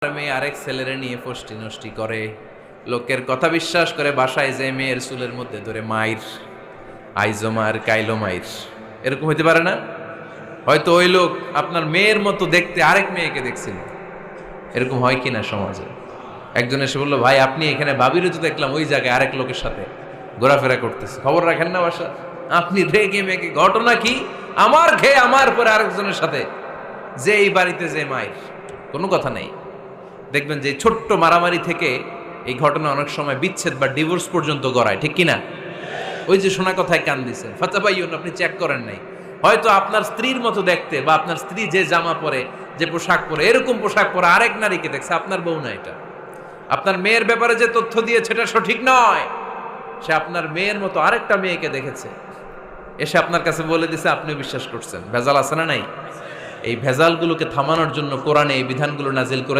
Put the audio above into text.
মেয়ে আরেক ছেলেরে নিয়ে ফষ্টি নষ্টি করে, লোকের কথা বিশ্বাস করে, বাসায় যে মেয়ের চুলের মধ্যে ধরে মাইর, আইজো মার কাইলো মাইর, এরকম হইতে পারে না? হয়তো ওই লোক আপনার মেয়ের মতো দেখতে আরেক মেয়েকে দেখছিল। এরকম হয় কিনা সমাজে? একজন এসে বললো, ভাই আপনি এখানে ভাবিরে তো দেখলাম ওই জায়গায় আরেক লোকের সাথে ঘোরাফেরা করতেছে, খবর রাখেন না বাসা? আপনি রেগে মেগে, ঘটনা কি? আমার খেয়ে আমার পরে আরেকজনের সাথে, যে এই বাড়িতে যে মাইর, কোনো কথা নেই। দেখবেন যে ছোট্ট মারামারি থেকে এই ঘটনা অনেক সময় বিচ্ছেদ বা ডিভোর্স পর্যন্ত গড়ায়, ঠিক কিনা? ওই যে শোনা কথায় কান দিচ্ছেন, ফাতাবাইয়ুন, আপনি চেক করেন নাই। হয়তো আপনার স্ত্রীর মতো দেখতে বা আপনার স্ত্রী যে জামা পরে, যে পোশাক পরে, এরকম পোশাক পরে আরেক নারীকে দেখছে, আপনার বউ না এটা। আপনার মেয়ের ব্যাপারে যে তথ্য দিয়েছে এটা সঠিক নয়, সে আপনার মেয়ের মতো আরেকটা মেয়েকে দেখেছে, এসে আপনার কাছে বলে দিছে, আপনিও বিশ্বাস করছেন। ভেজাল আছে না নাই? এই ভেজালগুলোকে থামানোর জন্য কোরআনে এই বিধানগুলো নাজিল করেছে।